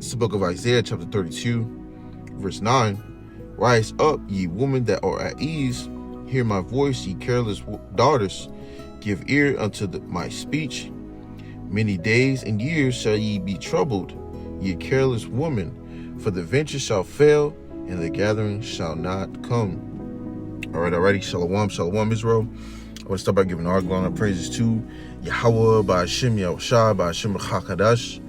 It's the book of Isaiah, chapter 32, verse 9. Rise up, ye women that are at ease. Hear my voice, ye careless daughters. Give ear unto my speech. Many days and years shall ye be troubled, ye careless woman. For the venture shall fail, and the gathering shall not come. Alrighty. Shalom, shalom, Israel. I want to start by giving all glory and praises to YAHAWAH, BAHASHAM, YAHWASHI, BAHASHAM, QADASH.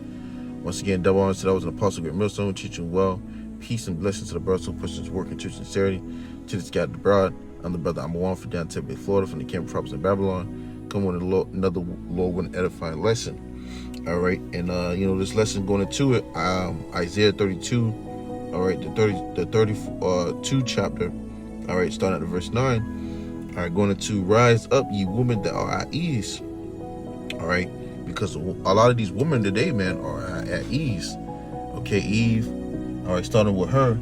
Once again, double honor to those in the Apostle Great Millstone, teaching well. Peace and blessings to the brothers who push this work in true sincerity. To this scattered abroad, I'm the brother one from down Tempe, Florida, from the camp of prophets in Babylon. Come with another Lord with an edifying lesson. All right, and this lesson going into it, Isaiah 32. All right, the 32 chapter. All right, starting at verse 9. All right, going into rise up, ye women that are at ease. All right. Because a lot of these women today, man, are at ease. Okay, Eve, all right, starting with her,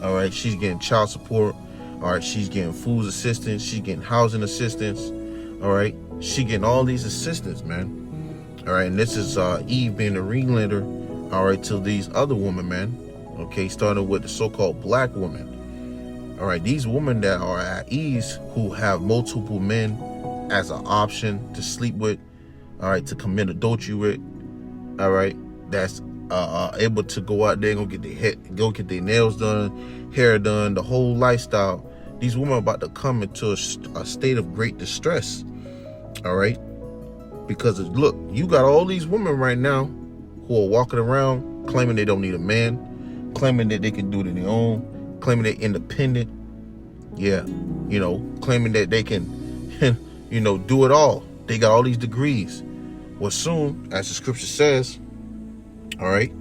all right, she's getting child support, all right, she's getting food assistance, she's getting housing assistance, all right, she getting all these assistance, man, all right, and this is Eve being the ringleader, all right, to these other women, man, okay, starting with the so-called black women, all right, these women that are at ease, who have multiple men as an option to sleep with, all right, to commit adultery with, all right, that's able to go out there and go get their nails done, hair done, the whole lifestyle. These women are about to come into a state of great distress, all right, because look, you got all these women right now who are walking around claiming they don't need a man, claiming that they can do it on their own, claiming they're independent, yeah, claiming that they can, do it all. They got all these degrees. Well, soon, as the scripture says, all right,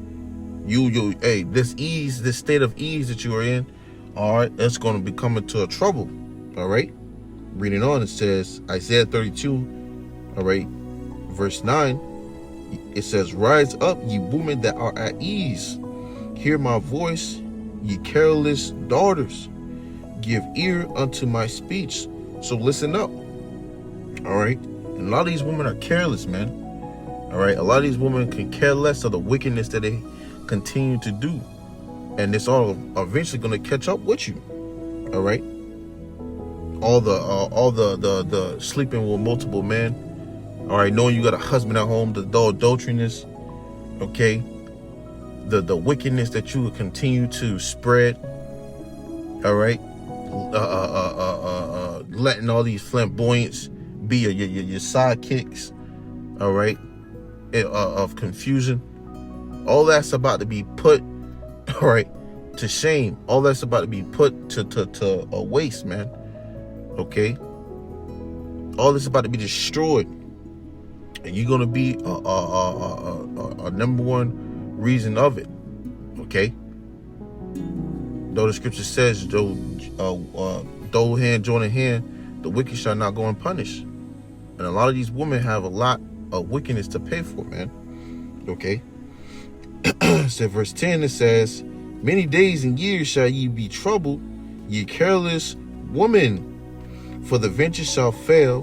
this state of ease that you are in, all right, that's going to be coming to a trouble, all right? Reading on, it says, Isaiah 32, all right, verse 9, it says, rise up, ye women that are at ease. Hear my voice, ye careless daughters. Give ear unto my speech. So listen up, all right? And a lot of these women are careless, man. All right, a lot of these women can care less of the wickedness that they continue to do, and it's all eventually going to catch up with you. All right, all the sleeping with multiple men. All right, knowing you got a husband at home, the adulteryness. Okay, the wickedness that you will continue to spread. All right, letting all these flamboyants be your sidekicks. All right, of confusion. All that's about to be put, all right, to shame. All that's about to be put to a waste, man. Okay, all this about to be destroyed, and you're gonna be a number one reason of it. Okay, though the scripture says, though hand join in hand, the wicked shall not go unpunished. And a lot of these women have a lot of wickedness to pay for, man. Okay. So verse 10, it says, many days and years shall ye be troubled, ye careless woman, for the venture shall fail,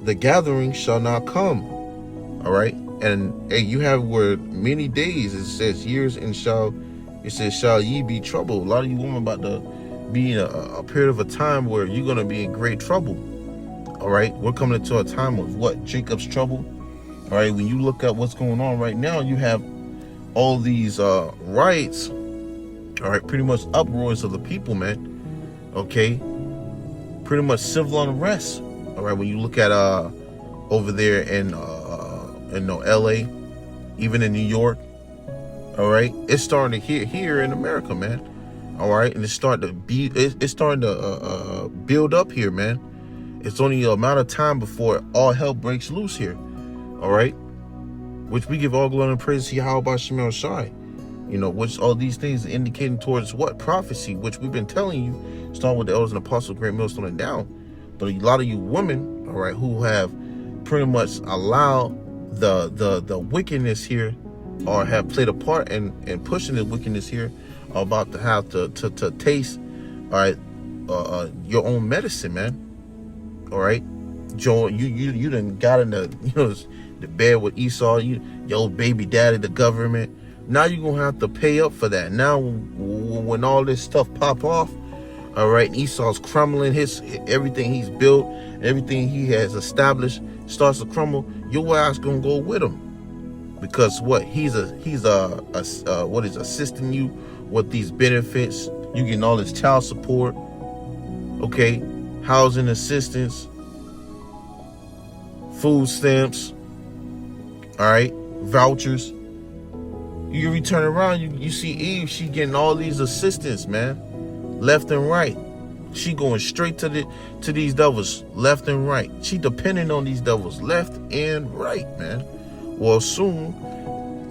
the gathering shall not come. All right. And hey, you have word many days, it says years, and shall ye be troubled. A lot of you women about to be in a period of a time where you're going to be in great trouble. All right, we're coming into a time of what? Jacob's trouble. All right, when you look at what's going on right now, you have all these riots. All right, pretty much uproars of the people, man. Okay, pretty much civil unrest. All right, when you look at over there in LA, even in New York. All right, it's starting to here in America, man. All right, and it's starting to build up here, man. It's only a amount of time before all hell breaks loose here. All right, which we give all glory and praise to Yahawah MILLSTONE. Which all these things are indicating towards what? Prophecy, which we've been telling you, starting with the elders and apostles, Great Millstone and down. But a lot of you women, all right, who have pretty much allowed the wickedness here, or have played a part in pushing the wickedness here, are about to have to taste, all right, your own medicine, man. All right, Joe, you done got in the bed with Esau, your old baby daddy, the government, Now you're gonna have to pay up for that. Now when all this stuff pop off, all right, and Esau's crumbling, everything he's built, everything he has established starts to crumble, your ass gonna go with him. Because what, he's assisting you with these benefits. You getting all this child support, okay, housing assistance, food stamps, all right, vouchers. You return around, you see Eve, she getting all these assistance, man, left and right. She going straight to these devils, left and right. She depending on these devils, left and right, man. Well, soon,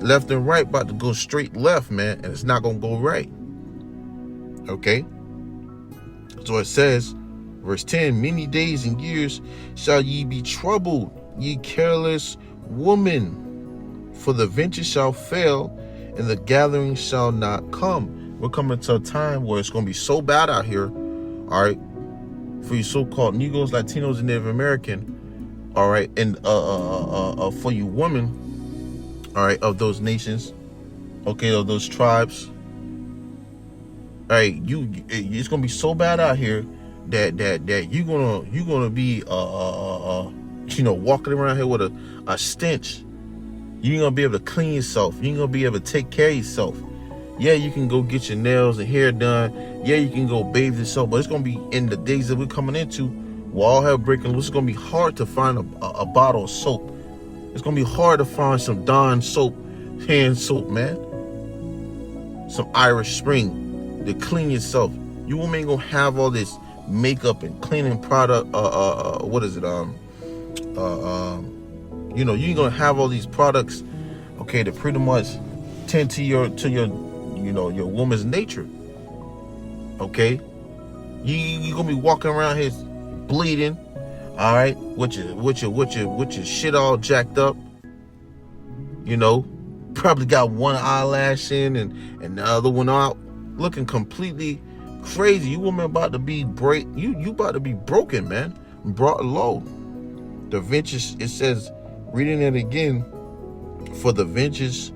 left and right about to go straight left, man, and it's not gonna go right. Okay? So it says, verse 10, many days and years shall ye be troubled, ye careless woman, for the venture shall fail, and the gathering shall not come. We're coming to a time where it's going to be so bad out here, all right, for you so-called Negroes, Latinos, and Native American, all right, and for you women, all right, of those nations, okay, of those tribes, all right, it's going to be so bad out here that you're gonna be walking around here with a stench. You ain't gonna be able to clean yourself. You ain't gonna be able to take care of yourself. Yeah, you can go get your nails and hair done. Yeah, you can go bathe yourself, but it's gonna be in the days that we're coming into, we'll all have breaking loose. It's gonna be hard to find a bottle of soap. It's gonna be hard to find some Dawn soap, hand soap, man. Some Irish Spring to clean yourself. You women ain't gonna have all this makeup and cleaning product. You ain't gonna have all these products, okay, to pretty much tend to your your woman's nature. Okay, you gonna be walking around here bleeding, all right, with your shit all jacked up. Probably got one eyelash in and the other one out, looking completely crazy. You woman about to be you about to be broken, man, brought low. The ventures, it says, reading it again, for the ventures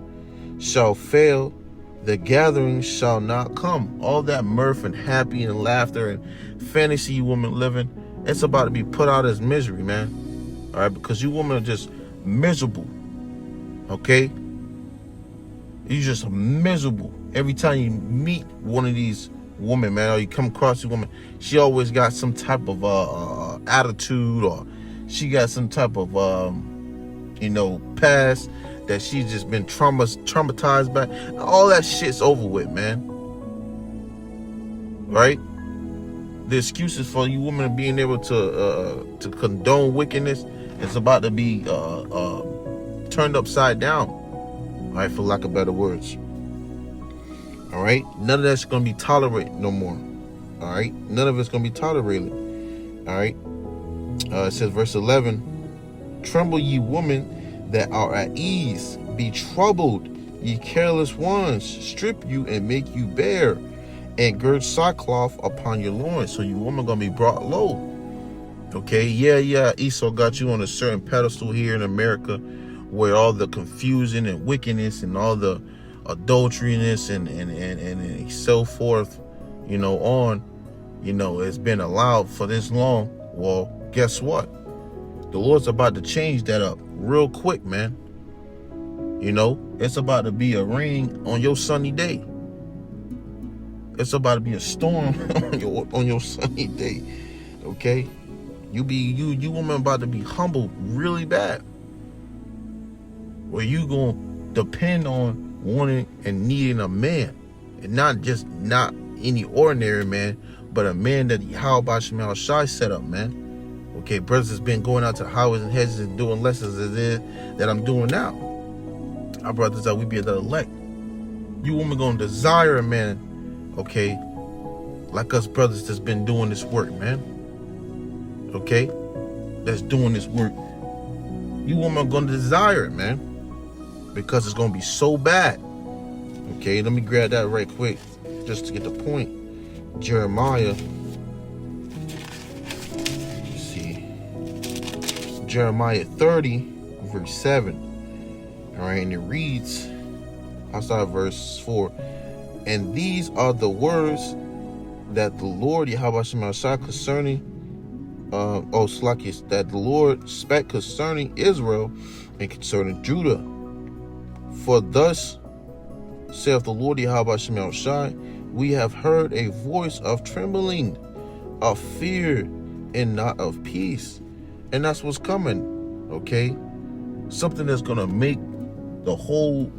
shall fail, the gathering shall not come. All that mirth and happy and laughter and fantasy you women living, it's about to be put out as misery, man. All right, because you women are just miserable. Okay, you're just miserable every time you meet one of these women, man, or you come across a woman. She always got some type of attitude, or she got some type of past that she's just been traumatized by. All that shit's over with, man. Right? The excuses for you women being able to condone wickedness is about to be turned upside down. All right, for lack of better words. All right, none of that's gonna be tolerated no more. All right, none of it's gonna be tolerated. All right. It says, verse 11, tremble ye women that are at ease, be troubled, ye careless ones, strip you and make you bare, and gird sackcloth upon your loins. So you woman gonna be brought low. Okay, yeah, Esau got you on a certain pedestal here in America, where all the confusion and wickedness and all the adulteryness and so forth, it's been allowed for this long. Well, guess what? The Lord's about to change that up real quick, man. It's about to be a rain on your sunny day. It's about to be a storm on your sunny day. Okay? You woman about to be humbled really bad. Where you gonna depend on wanting and needing a man. And not any ordinary man, but a man that YAHAWASHI set up, man. Okay, brothers has been going out to the highways and hedges and doing lessons as is that I'm doing now. Our brothers that we be the elect. You women gonna desire a man, okay, like us brothers that's been doing this work, man. Okay, that's doing this work. You women gonna desire it, man, because it's gonna be so bad. Okay, let me grab that right quick just to get the point. Jeremiah. Jeremiah 30, verse 7. All right, and it reads, I'll start at verse 4. And these are the words that the Lord YAHAWASHI concerning that the Lord spake concerning Israel and concerning Judah. For thus saith the Lord YAHAWASHI, we have heard a voice of trembling, of fear, and not of peace. And that's what's coming, okay? Something that's going to make the whole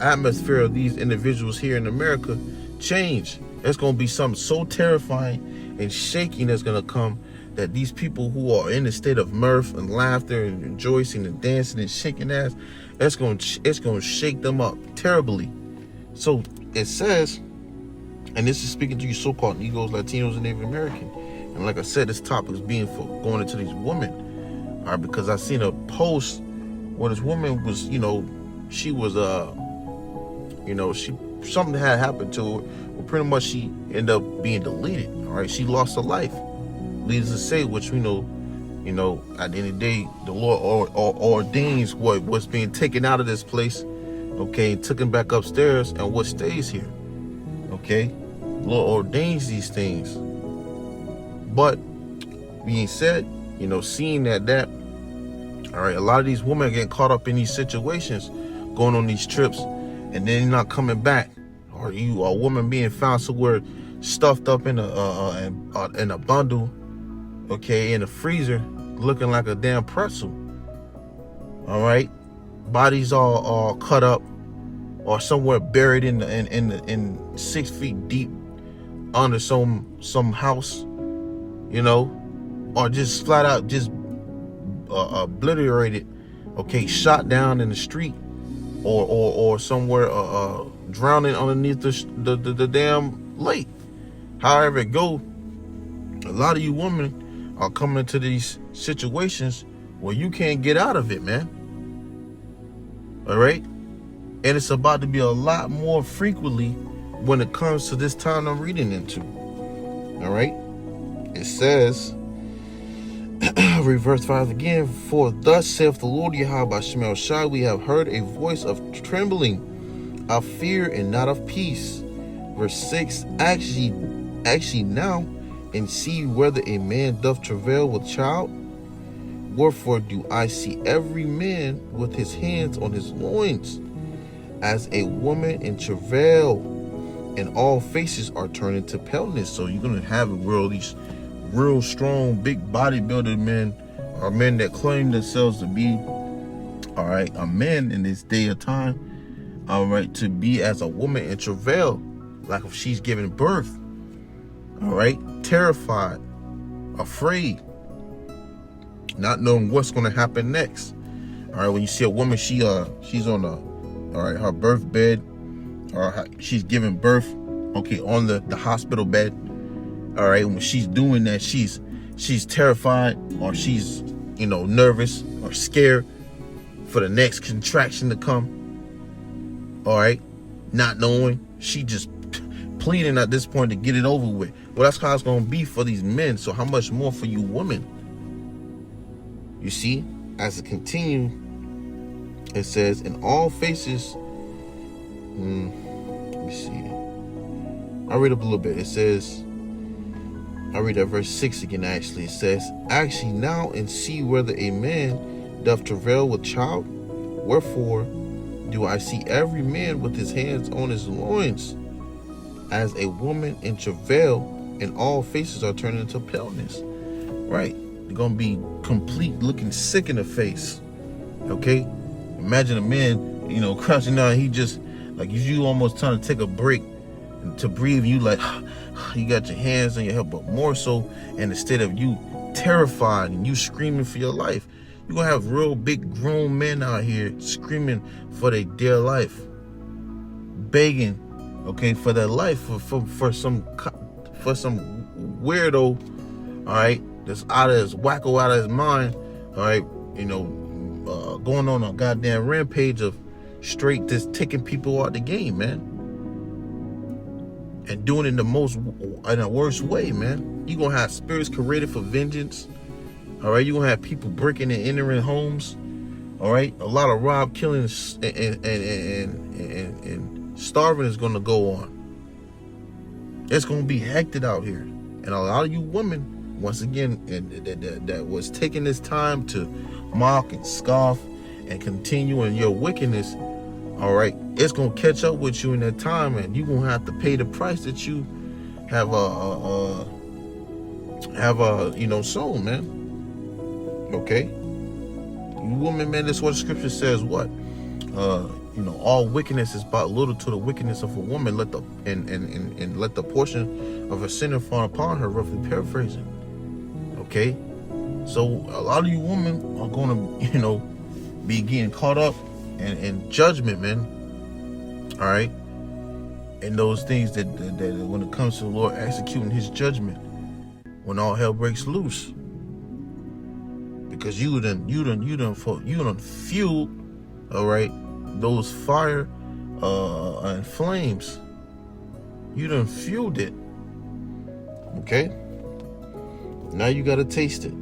atmosphere of these individuals here in America change. It's going to be something so terrifying and shaking that's going to come, that these people who are in a state of mirth and laughter and rejoicing and dancing and shaking ass, it's going to shake them up terribly. So it says, and this is speaking to you so-called Negroes, Latinos, and Native American. And like I said, this topic is being for going into these women, all right? Because I seen a post where this woman was, she was, something had happened to her. Well, pretty much she ended up being deleted. All right, she lost her life. Needless to say, which at the end of the day, the Lord ordains what's being taken out of this place, okay, took him back upstairs, and what stays here, okay. The Lord ordains these things. But being said, seeing that, all right, a lot of these women are getting caught up in these situations, going on these trips, and then not coming back. Or you, a woman being found somewhere stuffed up in a bundle, okay, in a freezer, looking like a damn pretzel. All right, bodies all cut up, or somewhere buried in 6 feet deep under some house, or just flat out just obliterated, okay, shot down in the street, or somewhere drowning underneath the damn lake. However it go, a lot of you women are coming into these situations where you can't get out of it, man. All right, and it's about to be a lot more frequently when it comes to this time I'm reading into. All right, it says, read verse 5 again. For thus saith the Lord YAHAWASHI, we have heard a voice of trembling, of fear, and not of peace. Verse 6, actually now, and see whether a man doth travail with child. Wherefore do I see every man with his hands on his loins, as a woman in travail, and all faces are turned into paleness. So you're going to have these real strong, big bodybuilding men, or men that claim themselves to be, all right, a man in this day of time, all right, to be as a woman in travail, like if she's giving birth, all right, terrified, afraid, not knowing what's going to happen next. All right, when you see a woman, she's on her birth bed, or she's giving birth, okay, on the hospital bed. All right, when she's doing that, she's terrified, or she's nervous or scared for the next contraction to come. All right, not knowing, she just pleading at this point to get it over with. Well, that's how it's going to be for these men. So how much more for you women? You see, as it continues, it says, in all faces, let me see. I'll read up a little bit. It says, I'll read that verse 6 again, actually. It says, actually now, and see whether a man doth travail with child. Wherefore do I see every man with his hands on his loins, as a woman in travail, and all faces are turned into paleness. Right? They're going to be complete, looking sick in the face. Okay? Imagine a man, crouching down. He just, like, you almost trying to take a break to breathe. You like, you got your hands on your head, but more so, and instead of you terrified and you screaming for your life, you're going to have real big grown men out here screaming for their dear life, begging, okay, for their life, for some weirdo, all right, that's out of his wacko, out of his mind, all right, going on a goddamn rampage of straight just taking people out the game, man, and doing it in the worst way, man. You're gonna have spirits created for vengeance, all right. You're gonna have people breaking and entering homes, All right, a lot of rob, killing, and starving is going to go on. It's going to be hectic out here, and a lot of you women, once again, that was taking this time to mock and scoff and continue in your wickedness. All right, it's going to catch up with you in that time, and you're going to have to pay the price that you have sown, man. Okay. Woman, man, that's what the scripture says. What? All wickedness is but little to the wickedness of a woman. Let the let the portion of a sinner fall upon her. Roughly paraphrasing. Okay. So a lot of you women are going to, be getting caught up in judgment, man. All right. And those things that when it comes to the Lord executing His judgment, when all hell breaks loose. Because you done fueled, all right, those fire and flames. You done fueled it. Okay? Now you gotta taste it.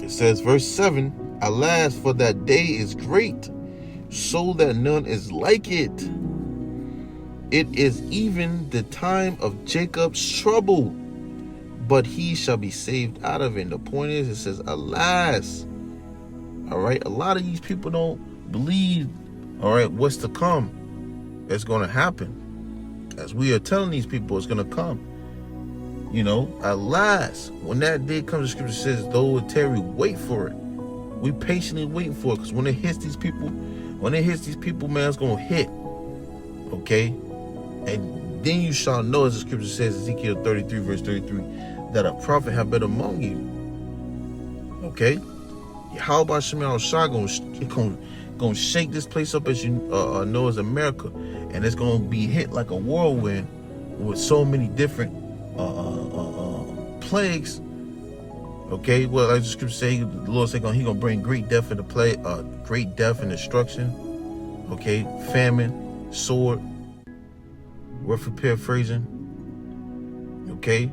It says, verse 7, alas, for that day is great, so that none is like it. It is even the time of Jacob's trouble, but he shall be saved out of it. And the point is, it says, alas. All right. A lot of these people don't believe, all right, what's to come. It's going to happen. As we are telling these people, it's going to come. Alas. When that day comes, the scripture says, though it tarry, wait for it. We patiently waiting for it. Because when it hits these people, man, it's going to hit. Okay. And then you shall know, as the scripture says, Ezekiel 33, verse 33, that a prophet have been among you. Okay? YAHAWASHI gonna shake this place up, as you know, as America. And it's gonna be hit like a whirlwind with so many different plagues. Okay? Well, like the scripture say, the Lord said He gonna bring great death and great death and destruction. Okay? Famine, sword. Word for paraphrasing. Okay?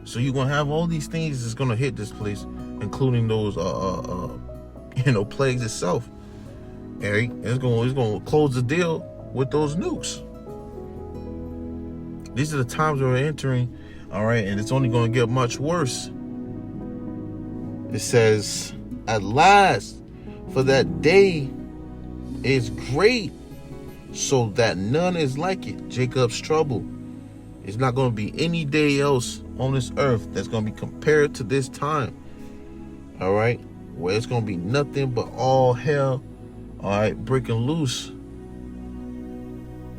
So you're gonna have all these things that's gonna hit this place, including those plagues itself. All right? It's gonna close the deal with those nukes. These are the times we're entering, all right, and it's only gonna get much worse. It says, at last, for that day is great, so that none is like it. Jacob's trouble. It's not going to be any day else on this earth that's going to be compared to this time. All right? Where it's going to be nothing but all hell, all right, breaking loose.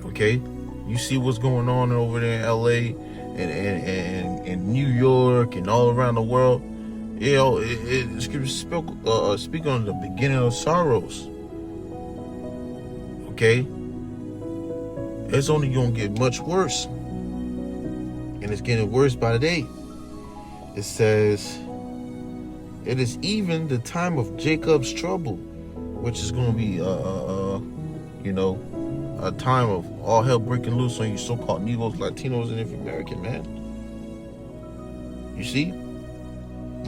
Okay? You see what's going on over there in LA and New York and all around the world. Scripture speak on the beginning of sorrows. Okay? It's only going to get much worse. And it's getting worse by the day. It says, it is even the time of Jacob's trouble, which is going to be, a time of all hell breaking loose on you so-called Negroes, Latinos, and Native American, man. You see?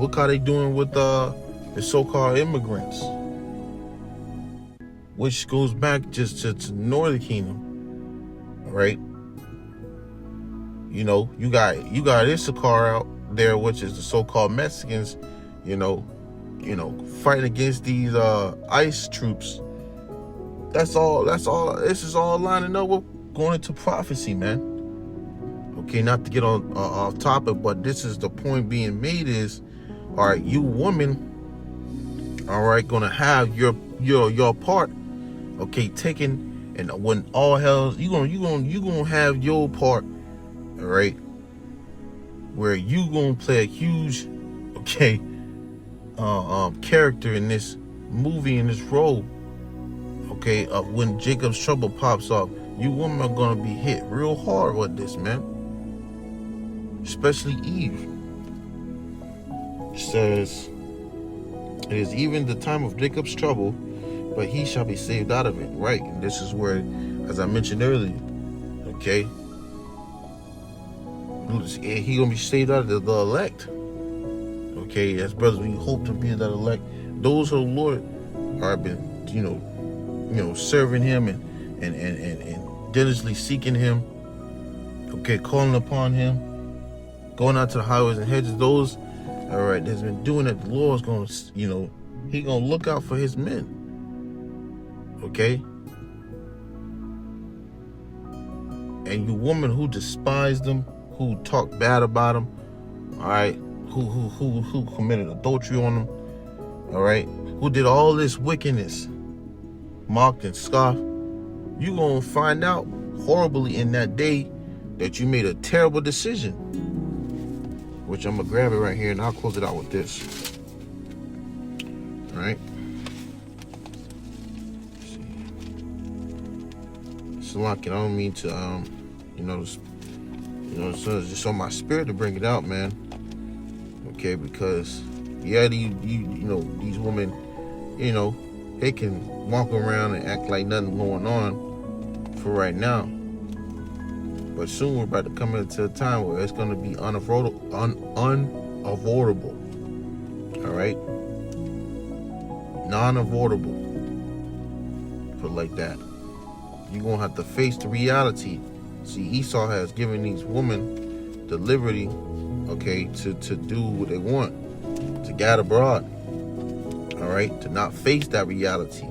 Look how they doing with the so-called immigrants, which goes back just to Northern Kingdom. All right? You got Issachar out there, which is the so-called Mexicans, fighting against these ICE troops. That's all. This is all lining up with going into prophecy, man. Okay, not to get on off topic, but this is the point being made is, all right, you women, all right, gonna have your part, okay, taken. And when all hell's, you gonna have your part, all right, where you gonna play a huge, okay, character in this movie, in this role, okay, of when Jacob's trouble pops up. You women are gonna be hit real hard with this, man. Especially Eve. It says, it is even the time of Jacob's trouble, but he shall be saved out of it. Right. And this is where, as I mentioned earlier, okay, he gonna be saved out of the elect. Okay, as brothers, we hope to be that elect. those who the Lord are been, serving him and diligently seeking him, okay, calling upon him, going out to the highways and hedges, those, all right, that's been doing it, the Lord's going to, he going to look out for his men, okay? And you women who despise them, who talk bad about them, all right, who committed adultery on them, all right, who did all this wickedness, mocked and scoffed, you're going to find out horribly in that day that you made a terrible decision. Which I'm going to grab it right here and I'll close it out with this. All right. So, like, I don't mean to, it's just on my spirit to bring it out, man. Okay, because, yeah, these women, they can walk around and act like nothing going on for right now. But soon we're about to come into a time where it's going to be unavoidable. All right? Non-avoidable. Put it like that. You're going to have to face the reality. See, Esau has given these women the liberty, okay, to do what they want, to gad abroad, all right, to not face that reality.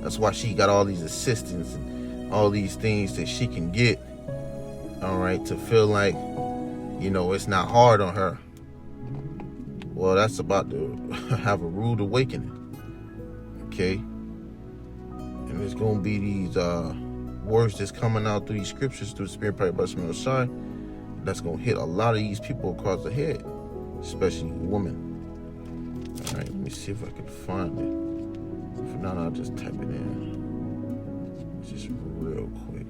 That's why she got all these assistants and all these things that she can get, all right, to feel like, it's not hard on her. Well, that's about to have a rude awakening, okay? And there's going to be these words that's coming out through these scriptures, through the Spirit, probably by some side, that's going to hit a lot of these people across the head, especially women. All right, let me see if I can find it. If not, I'll just type it in. Just real quick.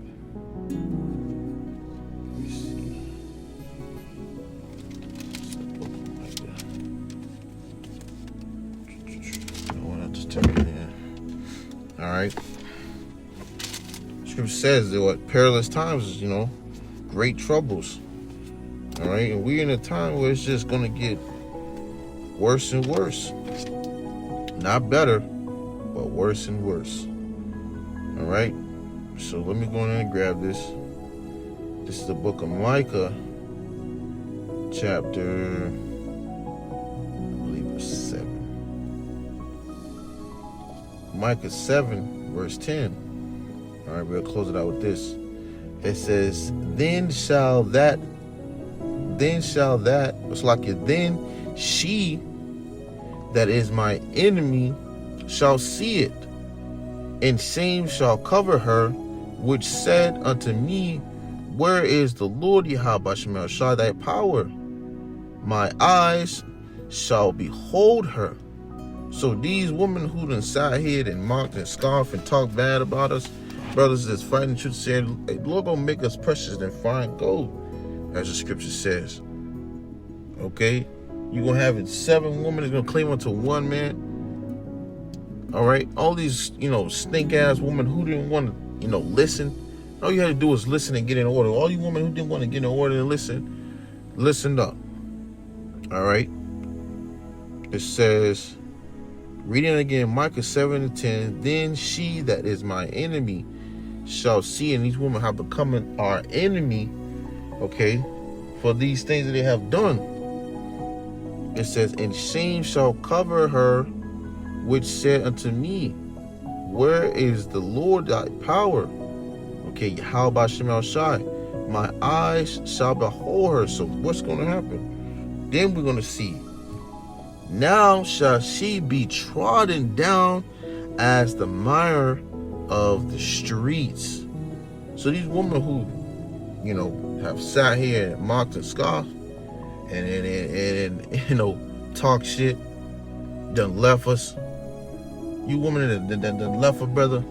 Let me see. You know what? I'll just type it in. All right. Scripture says that what perilous times is, great troubles. All right, and we're in a time where it's just gonna get worse and worse. Not better, but worse and worse. All right, so let me go in and grab this. This is the book of Micah, chapter, I believe it's 7. Micah 7, verse 10. All right, we'll close it out with this. It says, then shall she that is my enemy shall see it, and shame shall cover her, which said unto me, where is the Lord YAHAWASHI thy power? My eyes shall behold her. So these women who done sat here and mocked and scoffed and talked bad about us, brothers that's fighting the truth, saying, hey, Lord gonna make us precious than fine gold, as the scripture says. Okay? You're gonna have 7 women that's gonna claim unto one man. All right? All these, stink ass women who didn't want to, listen. All you had to do was listen and get in order. All you women who didn't want to get in order and listened up. All right? It says, reading again, Micah 7:10, then she that is my enemy shall see, and these women have become our enemy, okay, for these things that they have done. It says, and shame shall cover her, which said unto me, where is the Lord thy power? Okay, YAHAWASHI, my eyes shall behold her. So what's going to happen? Then we're going to see, now shall she be trodden down as the mire of the streets. So these women who, have sat here and mocked and scoffed and talk shit, done left us. You women that done left a brother,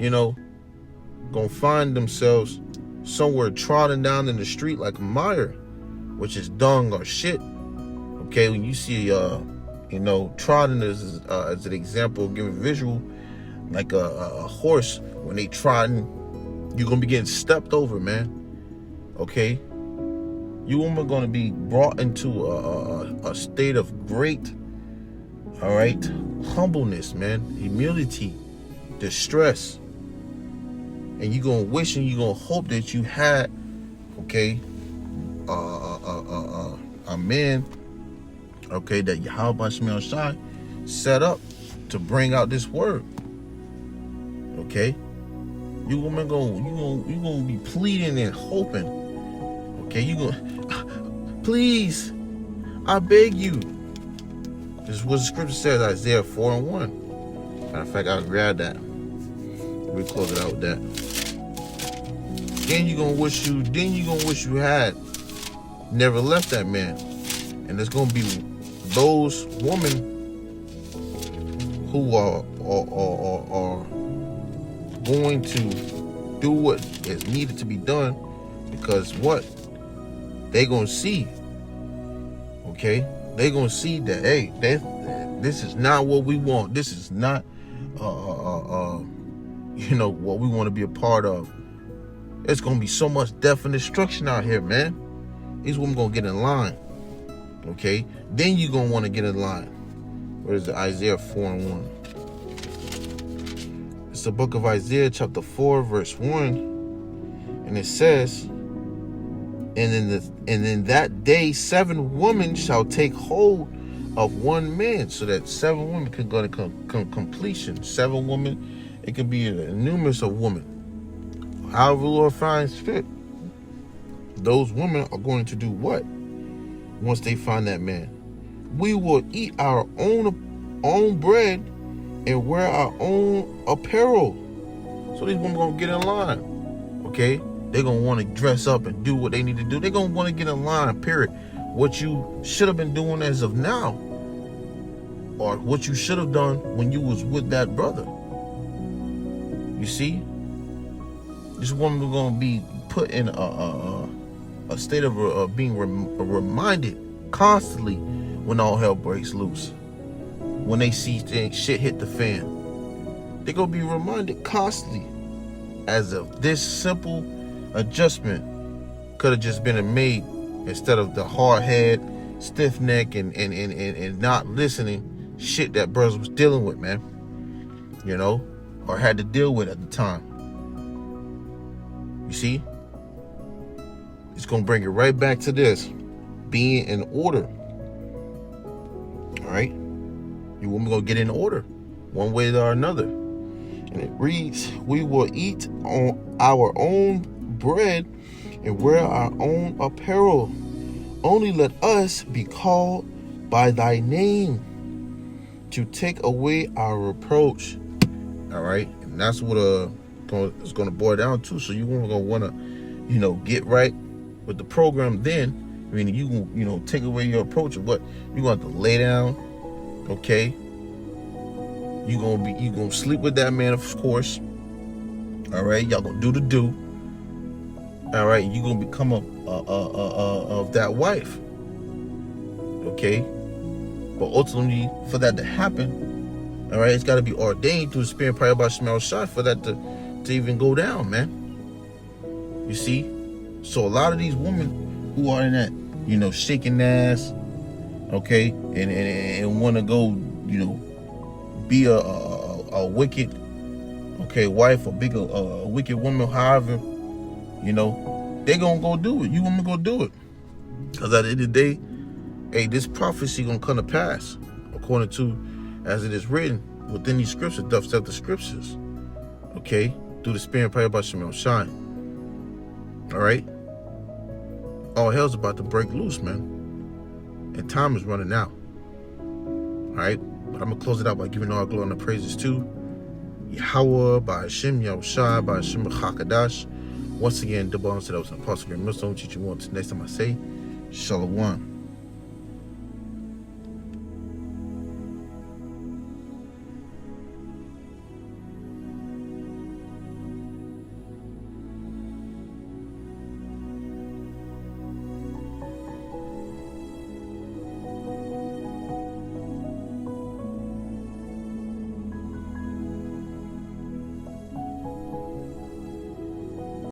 gonna find themselves somewhere trodden down in the street like a mire, which is dung or shit. Okay, when you see, trodden as an example, giving visual, like a horse, when they trodden, you're going to be getting stepped over, man. Okay? You women are going to be brought into a state of great, All right, humbleness, man, humility, distress, and you gonna wish and you gonna hope that you had, okay, a man, okay, that YAHAWASHI set up to bring out this word. Okay, you gonna be pleading and hoping. Okay, you gonna please, I beg you. This is what the scripture says, Isaiah 4:1. Matter of fact, I'll grab that. We'll close it out with that. Then you gonna wish you had never left that man. And there's gonna be those women who are going to do what is needed to be done, because what? They gonna see. Okay? They gonna see that, hey, this is not what we want. This is not what we want to be a part of. It's gonna be so much death and destruction out here, man. These women gonna get in line. Okay? Then you gonna want to get in line. Where is it? Isaiah 4:1. It's the book of Isaiah, chapter 4, verse 1. And it says, And in that day 7 women shall take hold of one man, so that 7 women can go to completion. 7 women, it can be a numerous of women. However the Lord finds fit. Those women are going to do what? Once they find that man, we will eat our own bread and wear our own apparel. So these women gonna get in line. Okay? They're going to want to dress up and do what they need to do. They're going to want to get in line, period. What you should have been doing as of now, or what you should have done when you was with that brother. You see? This woman is going to be put in a state of being reminded constantly when all hell breaks loose. When they see shit hit the fan. They're going to be reminded constantly, as if this simple adjustment could have just been made, instead of the hard head, stiff neck, and not listening shit that brothers was dealing with, man. Or had to deal with at the time. You see? It's gonna bring it right back to this. Being in order. Alright? You women gonna get in order, one way or another. And it reads, we will eat on our own bread and wear our own apparel. Only let us be called by thy name to take away our reproach. All right, and that's what it's going to boil down to. So you're going to want to, get right with the program. Then, I mean, you take away your approach of what you're going to have to lay down. Okay, you're gonna sleep with that man, of course. All right, y'all gonna do the do. All right, you're gonna become of that wife. Okay, but ultimately, for that to happen, all right, it's got to be ordained through the Spirit of BAHASHAM for that to even go down, man. You see, so a lot of these women who are in that, shaking ass, okay, and want to go, be a wicked, okay, wife, or big a wicked woman, however. They gonna go do it. You women go do it. Because at the end of the day, hey, this prophecy gonna come to pass, according to as it is written within these scriptures, thus saith the scriptures. Okay? Through the Spirit of BAHASHAM shine. Alright? All hell's about to break loose, man. And time is running out. Alright? But I'm gonna close it out by giving all glory and the praises to YAHAWAH, BAHASHAM, YAHWASHI, BAHASHAM, QADASH. Once again, double honor to those in Apostle MILLSTONE, teach you once. Next time I say, Shalom.